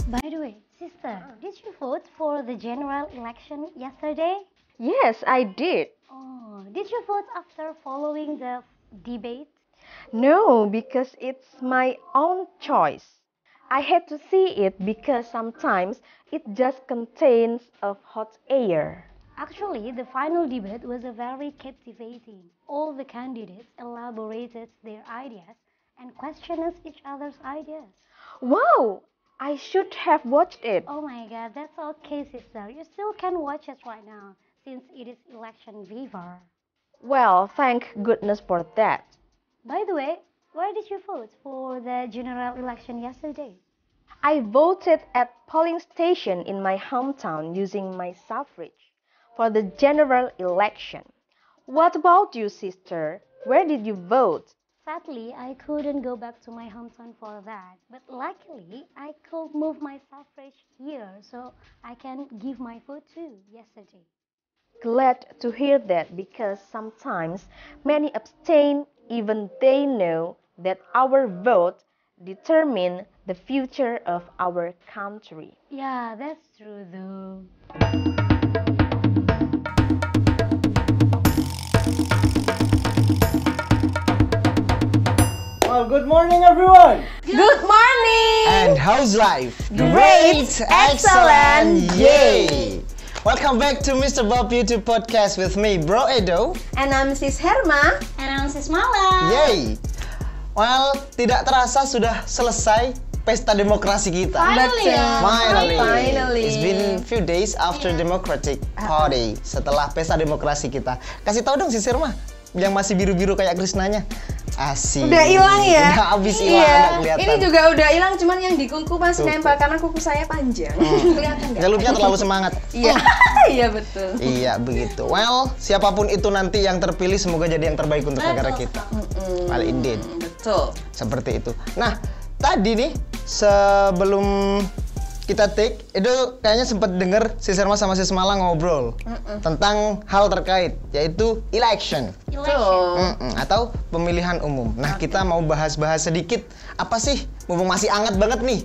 By the way, sister, did you vote for the general election yesterday? Yes, I did. Oh, did you vote after following the debate? No, because it's my own choice. I had to see it because sometimes it just contains of hot air. Actually, the final debate was a very captivating. All the candidates elaborated their ideas and questioned each other's ideas. Wow, I should have watched it. Oh my god, that's okay, sister. You still can watch it right now since it is election fever. Well, thank goodness for that. By the way, where did you vote for the general election yesterday? I voted at polling station in my hometown using my suffrage for the general election. What about you, sister? Where did you vote? Sadly, I couldn't go back to my hometown for that, but luckily I could move my suffrage here so I can give my vote too yesterday. Glad to hear that because sometimes many abstain even they know that our vote determine the future of our country. Yeah, that's true though. Well, good morning everyone! Good morning! And how's life? Great! Excellent! Yay! Welcome back to Mr. Bob YouTube Podcast with me, Bro Edo. And I'm Sis Herma. And I'm Sis Mala. Yay! Well, tidak terasa sudah selesai pesta demokrasi kita. Finally, Finally. It's been few days after Democratic Party. Setelah pesta demokrasi kita. Kasih tahu dong Sis Herma, yang masih biru-biru kayak Krisnanya. Asik. Udah hilang ya? Udah habis hilang, Iya. nggak kelihatan. Ini juga udah hilang, cuman yang di kuku masih Tuh. nempel karena kuku saya panjang. Kelihatan nggak? Jalurnya terlalu semangat. Iya. Iya betul. Iya begitu. Well, siapapun itu nanti yang terpilih semoga jadi yang terbaik untuk negara kita. Well, indeed. Betul. Seperti itu. Nah, tadi nih sebelum kita take itu kayaknya sempat dengar Sis Herma sama Sis Mala ngobrol tentang hal terkait yaitu election. Atau pemilihan umum. Nah, kita mau bahas-bahas sedikit apa sih mumpung masih hangat banget nih.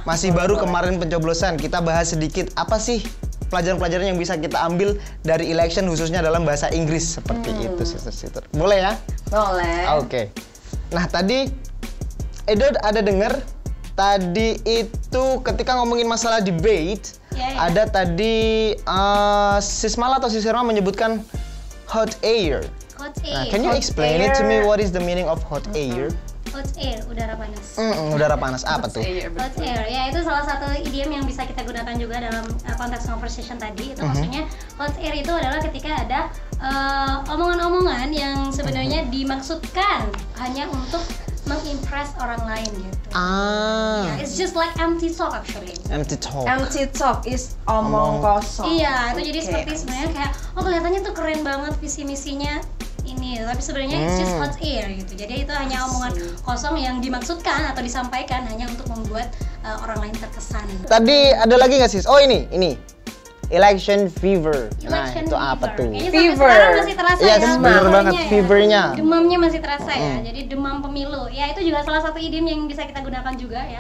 Masih baru kemarin pencoblosan. Kita bahas sedikit apa sih pelajaran-pelajaran yang bisa kita ambil dari election khususnya dalam bahasa Inggris seperti itu, sister. Boleh ya? Boleh. Oke. Nah, tadi Edo ada dengar tadi itu ketika ngomongin masalah debate, ada tadi Sis Mala atau Sis Herma menyebutkan hot air. Hot Nah, air. can you explain it to me what is the meaning of hot air? Hot air, udara panas. Udara panas apa tuh? Hot air, ya itu salah satu idiom yang bisa kita gunakan juga dalam konteks conversation tadi. Itu maksudnya hot air itu adalah ketika ada omongan-omongan yang sebenarnya dimaksudkan hanya untuk mengimpress orang lain gitu. Yeah, it's just like empty talk actually. Empty talk. Empty talk is omong kosong. Iya, itu jadi Oke. seperti sebenarnya kayak kelihatannya tuh keren banget visi misinya ini, tapi sebenarnya it's just hot air gitu. Jadi itu hanya omongan kosong yang dimaksudkan atau disampaikan hanya untuk membuat orang lain terkesan. Tadi ada lagi nggak Sis? Oh ini. Election fever. Nah, Election itu apa fever. tuh? Kayaknya Fever. sampai sekarang masih terasa Iya, ya. bener fevernya banget, ya. fevernya. Demamnya masih terasa ya. Jadi demam pemilu. Ya itu juga salah satu idiom yang bisa kita gunakan juga ya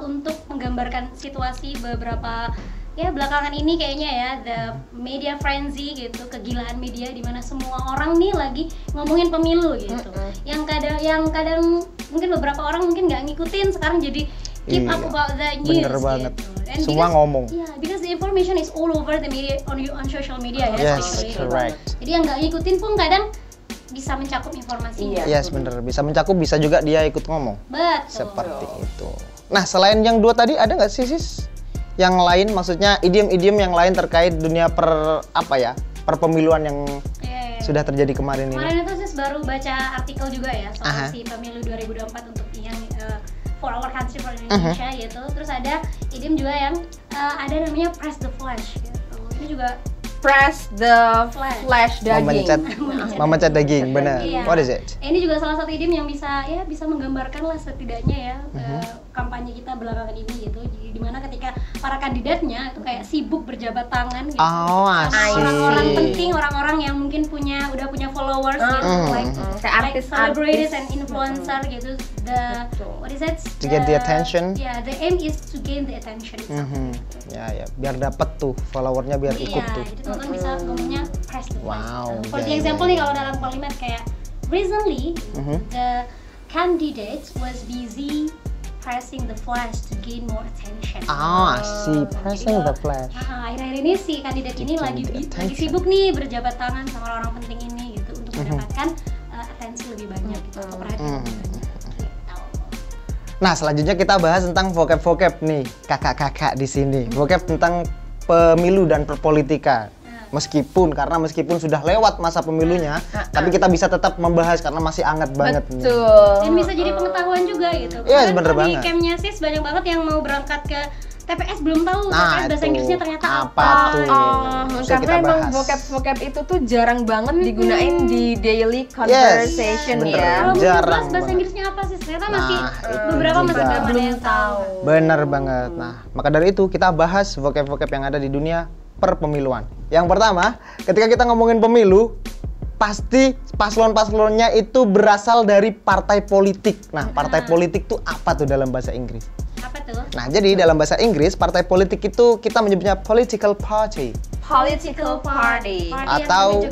untuk menggambarkan situasi beberapa ya belakangan ini kayaknya ya the media frenzy gitu, kegilaan media di mana semua orang nih lagi ngomongin pemilu gitu. Yang kadang mungkin beberapa orang mungkin nggak ngikutin sekarang jadi keep up Iya, about the news bener banget. gitu. And Semua ngomong. Yeah, because the information is all over the media on social media ya. Yes, especially. correct. Jadi yang nggak ngikutin pun kadang bisa mencakup informasinya. Iya. Yes, bener. Bisa mencakup, bisa juga dia ikut ngomong. Betul. Seperti itu. Nah, selain yang dua tadi ada nggak sih Sis? Yang lain, maksudnya idiom-idiom yang lain terkait dunia perpemiluan yang Yeah. sudah terjadi kemarin ini. Kemarin itu sih baru baca artikel juga ya soal Aha. si pemilu 2024 untuk yang for our country, for Indonesia gitu. Terus ada idiom juga yang ada namanya press the flesh gitu. Ini juga Press the flash daging. Memencet daging, benar. Iya. What is it? Ini juga salah satu idiom yang bisa menggambarkan lah setidaknya ya kampanye kita belakangan ini gitu. Jadi dimana ketika para kandidatnya itu kayak sibuk berjabat tangan gitu. Oh, Sama asik. orang-orang penting, orang-orang yang mungkin udah punya followers gitu, like Kayak artis-artis. celebrities and influencer gitu, what is it? To get the attention. Yeah, the aim is to gain the attention. Ya, biar dapet tuh followernya biar ikut tuh. Jadi teman-teman bisa ngomongnya press the flash. Wow. For the example nih kalau dalam kalimat kayak recently the candidate was busy pressing the flash to gain more attention. Si pressing the flash. Akhir-akhir ini si kandidat ini lagi sibuk nih berjabat tangan sama orang penting ini gitu untuk mendapatkan atensi lebih banyak gitu atau perhatian lebih banyak. Gitu. Nah, selanjutnya kita bahas tentang vocab-vocab nih, kakak-kakak di sini. Vocab tentang pemilu dan perpolitika. Meskipun sudah lewat masa pemilunya, tapi kita bisa tetap membahas karena masih hangat banget nih. Dan bisa jadi pengetahuan juga gitu. Iya, bener di banget. campnya Sis banyak banget yang mau berangkat ke TPS belum tahu Nah, TPS bahasa itu. Inggrisnya ternyata Apa tuh? Bisa Karena kita emang bahas. vocab-vocab itu tuh jarang banget digunain di daily conversation bener. ya. Kalau Jarang belum bahasa banget. Inggrisnya apa sih? Ternyata masih itu beberapa juga. masih belum ada yang tahu. Bener banget. Nah, maka dari itu kita bahas vocab-vocab yang ada di dunia perpemiluan. Yang pertama, ketika kita ngomongin pemilu, pasti paslon-paslonnya itu berasal dari partai politik. Nah, partai politik tuh apa tuh dalam bahasa Inggris? Apa tuh? Nah, jadi dalam bahasa Inggris, partai politik itu kita menyebutnya political party. Political party. Atau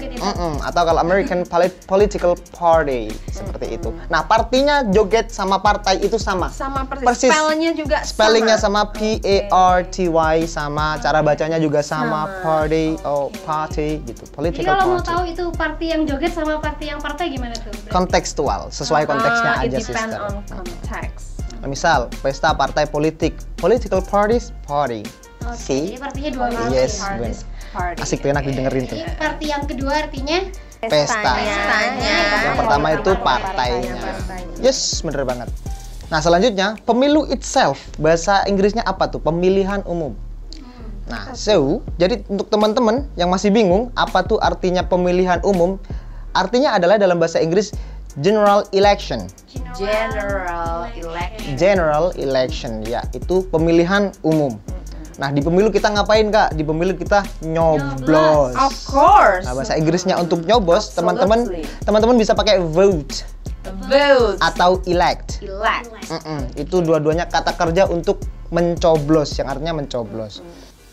atau kalau American political party seperti itu. Nah, partinya joget sama partai itu sama. Sama persis. Spellnya juga Spellingnya sama. sama PARTY sama, cara bacanya juga sama, party party gitu. Jadi Political kalau mau party. tahu itu party yang joget sama party yang partai gimana tuh? Kontekstual, sesuai konteksnya aja It depends sister. on context. Misal, pesta partai politik, political parties, party. Oke, jadi partinya dua kali. Yes, ya. bener. Party. Asik tuh, enak didengerin tuh. Jadi party yang kedua artinya Pesta. Yang pertama itu partainya. Yes, bener banget. Nah, selanjutnya pemilu itself. Bahasa Inggrisnya apa tuh? Pemilihan umum. Nah, jadi untuk teman-teman yang masih bingung apa tuh artinya pemilihan umum, artinya adalah dalam bahasa Inggris general election. General election, ya, itu pemilihan umum. Nah, di pemilu kita ngapain, Kak? Di pemilu kita nyoblos. Of course. Nah, bahasa Inggrisnya untuk nyoblos, Absolutely. teman-teman bisa pakai vote Vote. atau elect. Elect. Itu dua-duanya kata kerja untuk mencoblos, yang artinya mencoblos.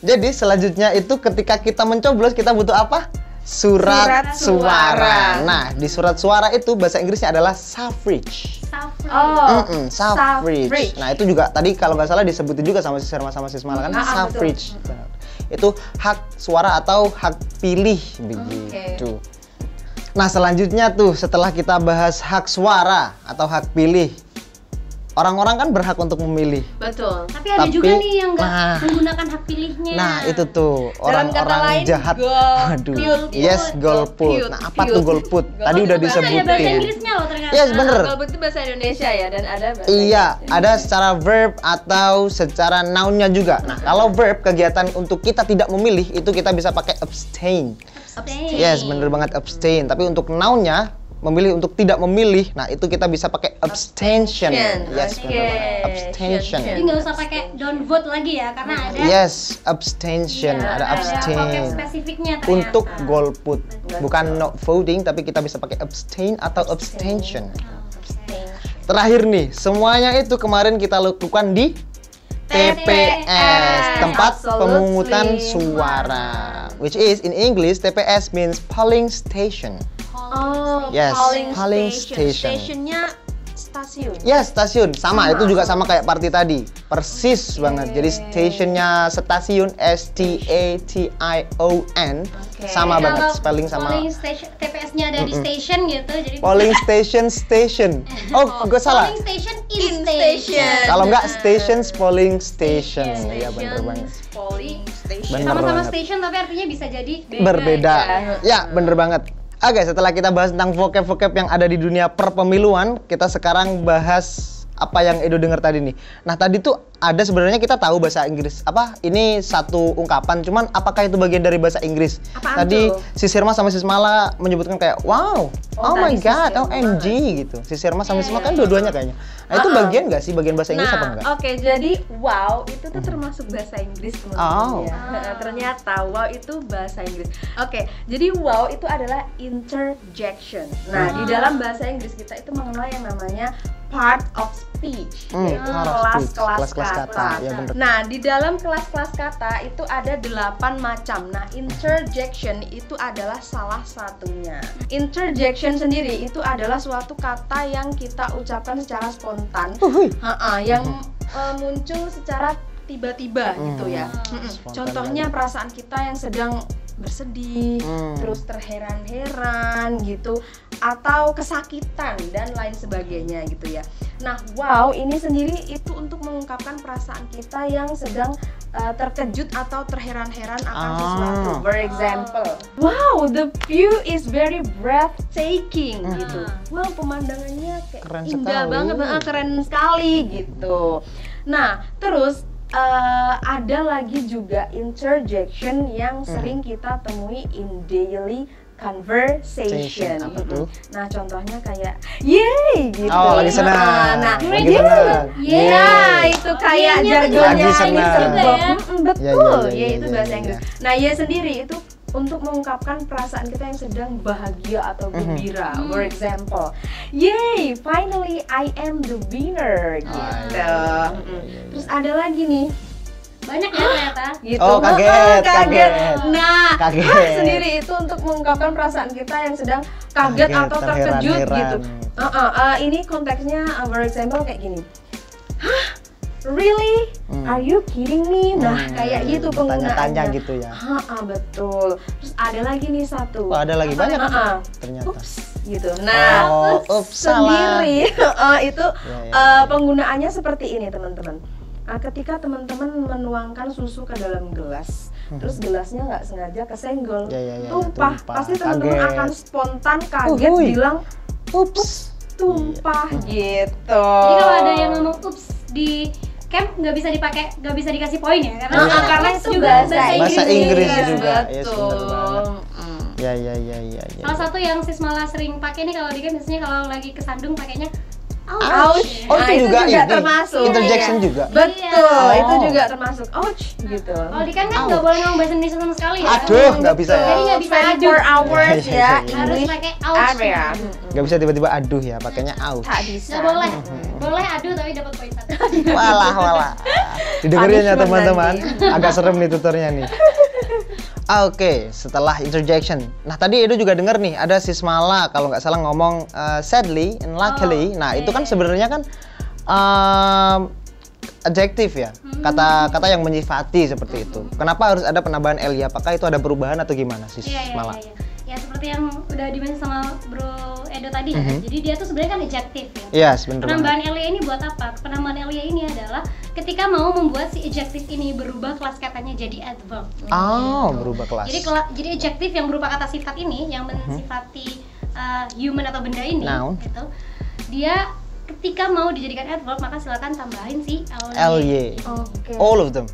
Jadi selanjutnya itu ketika kita mencoblos kita butuh apa? Surat suara. Nah, di surat suara itu bahasa Inggrisnya adalah suffrage. Suffrage. Nah, itu juga tadi kalau nggak salah disebutin juga sama Sis Mala kan, suffrage. Benar. Itu hak suara atau hak pilih begitu. Nah, selanjutnya tuh setelah kita bahas hak suara atau hak pilih, orang-orang kan berhak untuk memilih. Betul. Tapi ada juga nih yang nggak menggunakan hak pilihnya. Nah, itu tuh orang-orang jahat. Waduh. Yes, golput. Nah, apa tuh golput? Tadi udah Ada bahasa disebutin. Inggrisnya loh ternyata. Yes, bener. Golput itu bahasa Indonesia ya, dan ada bahasa Iya, ada secara verb atau secara noun-nya juga. Nah, kalau verb kegiatan untuk kita tidak memilih itu kita bisa pakai abstain. Abstain. Yes, bener banget abstain. Tapi untuk noun-nya memilih untuk tidak memilih, nah itu kita bisa pakai abstention. Yes, bener banget. Abstention. Jadi nggak usah pakai don't vote lagi ya, karena ada Yes, abstention, ada vocab abstain. spesifiknya ternyata. Untuk golput, bukan not voting, tapi kita bisa pakai abstain atau abstention. Terakhir nih, semuanya itu kemarin kita lakukan di TPS, tempat pemungutan suara. Which is in English, TPS means polling station. Yes, polling station. Stationnya stasiun. Yes, stasiun. Sama, itu juga sama kayak party tadi. Persis banget. Jadi stationnya stasiun, STATION. Sama banget, spelling sama. Polling station, TPS-nya ada di station gitu, jadi Polling station. Oh, gue salah. polling station in station. Kalau enggak, stations polling station. Iya, bener banget. Polling station. Bener Sama-sama banget. station tapi artinya bisa jadi beda. Berbeda. Ya, bener banget. Oke, setelah kita bahas tentang vocab-vocab yang ada di dunia perpemiluan, kita sekarang bahas apa yang Edo dengar tadi nih. Nah, tadi tuh ada sebenarnya kita tahu bahasa Inggris apa ini satu ungkapan, cuman apakah itu bagian dari bahasa Inggris? Apaan Tadi tuh? si Sirma sama si Smala menyebutkan kayak wow, oh my tadi si god, Sirma. OMG gitu. Si Sirma sama si Smala kan dua-duanya kayaknya. Nah, itu bagian nggak sih bagian bahasa Inggris apa enggak? Oke, jadi wow itu tuh termasuk bahasa Inggris teman-teman Oh. ya. Ternyata wow itu bahasa Inggris. Oke, jadi wow itu adalah interjection. Nah, di dalam bahasa Inggris kita itu mengenal yang namanya part of speech, yaitu part of speech. kelas-kelas Kelas-kelas kata. kata. Ya, bener. Nah, di dalam kelas-kelas kata itu ada 8 macam. Nah, interjection itu adalah salah satunya. Interjection sendiri itu adalah suatu kata yang kita ucapkan secara spontan, yang muncul secara tiba-tiba gitu ya. Spontan Contohnya banget. perasaan kita yang sedang bersedih, terus terheran-heran gitu, atau kesakitan dan lain sebagainya gitu ya. Nah, wow ini sendiri itu untuk mengungkapkan perasaan kita yang sedang terkejut atau terheran-heran akan sesuatu. For example, wow, the view is very breathtaking gitu. Wow, pemandangannya kayak Keren indah sekali. banget, keren sekali gitu. Nah, terus ada lagi juga interjection yang sering kita temui in daily conversation. Apa tuh? Nah, contohnya kayak yay gitu. Oh, lagi senang. Nah, Lagi yeah. senang. Nah, itu kayak Iya, jargonnya lagi senang. ini juga ya. Betul, Ya, itu ya, bahasa ya, Inggris. ya. Nah, ya sendiri itu untuk mengungkapkan perasaan kita yang sedang bahagia atau gembira. For example, yay, finally I am the winner gitu. Terus ada lagi nih, Banyak ya ternyata. gitu. Oh, kaget, kaget. Nah, Kaget. sendiri itu untuk mengungkapkan perasaan kita yang sedang kaget Kaget, atau terkejut terheran-heran. gitu. Ini konteksnya, for example kayak gini. Hah? Really? Are you kidding me? Nah, kayak gitu Tanya-tanya penggunaannya. gitu ya. Betul. Terus ada lagi nih satu. Oh, ada lagi banyak ternyata. Ups, gitu. Nah, Oh, ups, salah. sendiri itu Ya. penggunaannya seperti ini teman-teman. Ketika teman-teman menuangkan susu ke dalam gelas, terus gelasnya nggak sengaja kesenggol, Ya, tumpah. tumpah. Pasti teman-teman Kaget. akan spontan kaget Uhuy. bilang Ups. tumpah gitu. Jadi kalau ada yang ngomong ups di camp nggak bisa dipakai, nggak bisa dikasih poin ya karena karena ups itu juga bahasa Bahasa Inggris Yes, juga. Yes, betul. bener banget. Ya. Salah satu yang sis malah sering pakai nih kalau di camp biasanya kalau lagi kesandung pakainya Ouch. Oh, itu juga ini. termasuk. Interjection Iya. juga. Betul, Oh. itu juga termasuk. Ouch gitu. Kalau di camp kan nggak boleh ngomong bahasa Indonesia sama sekali ya. Aduh, nggak bisa ya. Jadi nggak bisa 24 hours Iya, ya, iya, iya. Harus English pakai ouch. area. Nggak bisa tiba-tiba aduh ya, pakainya out. Tak bisa. Nggak boleh. Boleh aduh tapi dapat poin 1. Walah. Didengerin ya Punishment teman-teman. Agak serem nih tutornya nih. Oke, setelah interjection. Nah, tadi Edo juga denger nih, ada si Smala kalau nggak salah ngomong sadly and luckily. Nah, itu kan sebenarnya kan adjektif ya, kata-kata yang menyifati seperti itu. Kenapa harus ada penambahan ly? Apakah itu ada perubahan atau gimana sih Smala? Iya. Ya seperti yang udah dimention sama Bro Edo tadi ya. Jadi dia tuh sebenarnya kan adjektif ya. Iya, sebenarnya. Penambahan ly ini buat apa? Penambahan ly ini adalah ketika mau membuat si adjektif ini berubah kelas katanya jadi adverb. Oh, berubah kelas. Jadi adjektif yang berupa kata sifat ini yang mensifati human atau benda ini Noun. gitu. Dia ketika mau dijadikan adverb maka silakan tambahin si ly. Oke. All of them.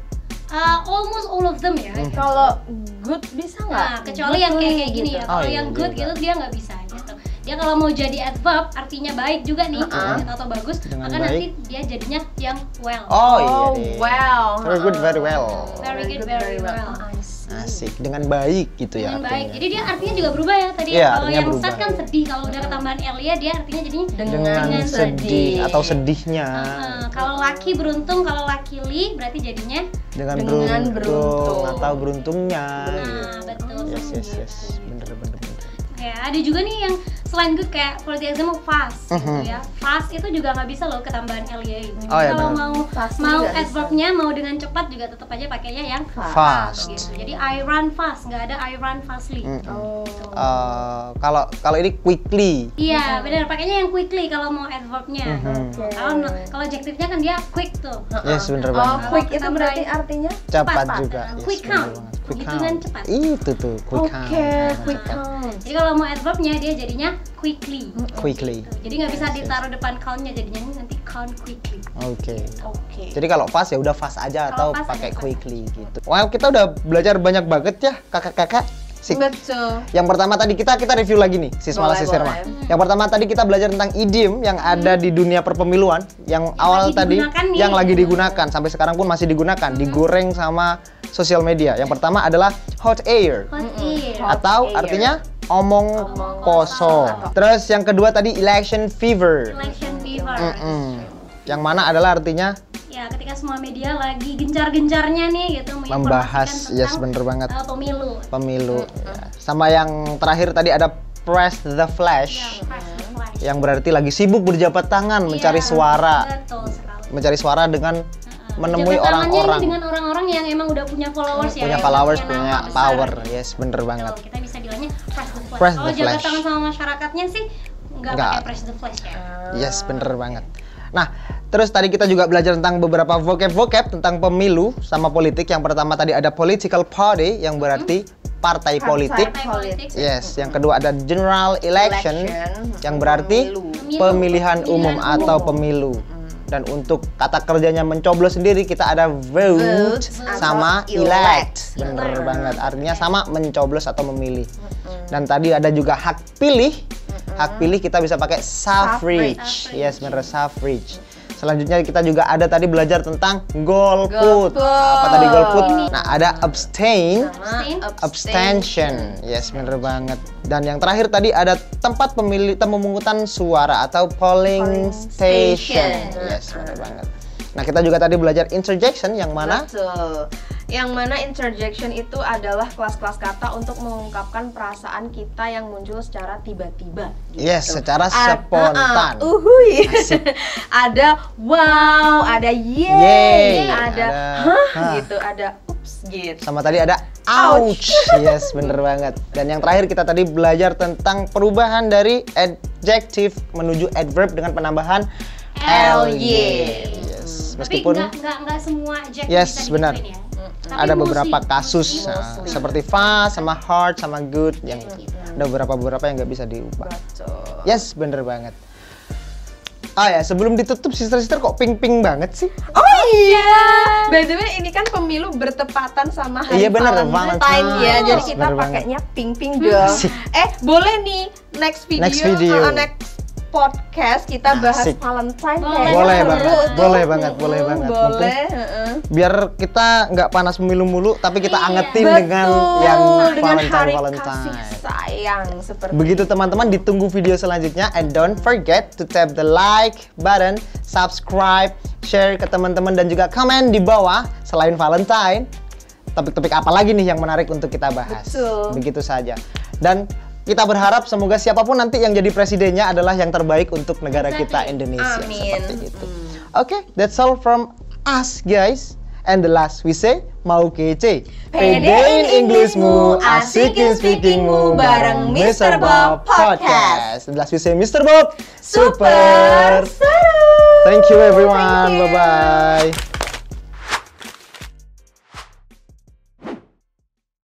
Almost all of them ya. Kalau good bisa nggak? Nah, kecuali yang kayak gini ya. Kalau Oh, iya, yang good iya, gitu dia nggak bisa gitu. Dia kalau mau jadi adverb artinya baik juga nih atau bagus, Dengan maka nanti baik. dia jadinya yang well. Oh, iya Oh, deh. well. Very good, very well. Very good, very well. I see. Asik, dengan baik gitu ya Dengan artinya. baik. Jadi dia artinya juga berubah ya tadi. Iya, Kalau artinya yang berubah. sad kan sedih, kalau udah ketambahan ly dia artinya jadinya Dengan sedih atau sedihnya. Kalau laki beruntung, kalau laki li berarti jadinya Dengan Dengan beruntung beruntung. atau beruntungnya. nah, betul. Yes. Bener. Ya, ada juga nih yang selain good kayak for example fast gitu ya. Fast itu juga nggak bisa loh ketambahan ly gitu. Oh, ya, Kalau benar. mau Fast nggak bisa. adverbnya mau dengan cepat juga tetap aja pakainya yang Fast. gitu. Jadi I run fast, nggak ada I run fastly. Oh. Kalau ini quickly. Iya, benar. Pakainya yang quickly kalau mau adverbnya. Kalau adjektifnya kan dia quick tuh. Yes, bener Oh, banget. quick Kita itu berarti mulai artinya Cepat cepat. juga. Quick bener count. banget. Quick Hitungan count. cepat. Itu tuh, quick count. Oke, quick count. Jadi kalau mau adverbnya dia jadinya quickly. Quickly. Jadi nggak bisa ditaruh depan countnya, jadinya nanti count. respond quickly. Oke. Oke. Jadi kalau fast ya udah fast aja atau Kalau fast pakai ada fast. quickly gitu. Wow, kita udah belajar banyak banget ya kakak-kakak. Sik. Betul. Yang pertama tadi kita review lagi nih, Sismala Boleh, Sisirma. boleh. Yang pertama tadi kita belajar tentang idiom yang ada di dunia perpemiluan, yang awal lagi tadi digunakan nih. yang lagi digunakan sampai sekarang pun masih digunakan, digoreng sama sosial media. Yang pertama adalah hot air Hot air. Hot atau air. artinya omong kosong. Terus yang kedua tadi election fever. Election fever. Yang mana adalah artinya Ya, ketika semua media lagi gencar-gencarnya nih gitu membahas, menginformasikan yes tentang bener banget, pemilu. pemilu. Ya. Sama yang terakhir tadi ada press the flash. Ya, press the flash. Yang berarti lagi sibuk berjabat tangan mencari Iya, suara. Betul sekali. Mencari suara dengan menemui Jabat tangannya ini orang-orang. dengan orang-orang yang emang udah punya followers ya. Punya yang followers, nama punya besar. power. Yes, bener Betul, banget. kita bisa bilangnya press the flash. Press Kalau the jabat flash. tangan sama masyarakatnya sih nggak Nggak. pakai press the flash ya. Yes, bener banget. Nah, terus tadi kita juga belajar tentang beberapa vocab tentang pemilu sama politik. Yang pertama tadi ada political party yang berarti partai politik. Partai politik. Yes, yang kedua ada general election yang berarti Pemilu. pemilihan umum Pemilihan atau umum. pemilu. Dan untuk kata kerjanya mencoblos sendiri kita ada vote sama atau elect. elect. Bener banget, artinya sama mencoblos atau memilih. Dan tadi ada juga hak pilih. Hak pilih kita bisa pakai suffrage. Suffrage. Yes, bener suffrage. Selanjutnya kita juga ada tadi belajar tentang golput. Golput. Apa tadi golput? Nah, ada abstain, Abstain. abstention. Yes, bener banget. Dan yang terakhir tadi ada tempat pemungutan suara atau polling station. Yes, bener banget. Nah, kita juga tadi belajar interjection yang mana Betul. Yang mana interjection itu adalah kelas-kelas kata untuk mengungkapkan perasaan kita yang muncul secara tiba-tiba. Gitu. yes, secara spontan. Uhuy. Ada wow, ada Yeay, yeay, ada hah hah. gitu, ada ups gitu. Sama tadi ada ouch. Yes, bener banget. Dan yang terakhir kita tadi belajar tentang perubahan dari adjective menuju adverb dengan penambahan ly. Yes, Tapi meskipun nggak semua adjective Yes, bisa benar. digituin ya. Tapi ada mostly. beberapa kasus nah, seperti fast sama hard sama good yang ada beberapa yang nggak bisa diubah. Betul. Yes, bener banget. Ah ya, sebelum ditutup sister-sister kok ping-ping banget sih? Oh iya. By the way, ini kan pemilu bertepatan sama hari Iya, bener, Valentine Valentine. ya. Jadi kita Bener banget. pakainya pink-pink dong. Asik. Boleh nih next video, Next video. next podcast kita bahas Asik. Valentine. Boleh. Kayaknya Boleh seru banget, tuh. boleh banget, boleh banget. Boleh. Biar kita nggak panas pemilu mulu, tapi kita Iya. angetin Betul, dengan yang dengan hari Valentine. kasih sayang seperti Begitu teman-teman, ditunggu video selanjutnya and don't forget to tap the like button, subscribe, share ke teman-teman dan juga komen di bawah. Selain Valentine, topik-topik apa lagi nih yang menarik untuk kita bahas? Betul. Begitu saja. Dan kita berharap semoga siapapun nanti yang jadi presidennya adalah yang terbaik untuk negara kita Indonesia. Amin. Seperti itu. Oke, that's all from us guys. And the last we say, mau kece. Pedein Inggrismu, asikin speakingmu bareng Mr. Bob Podcast. The last we say, Mr. Bob, super seru. Thank you everyone. Bye-bye.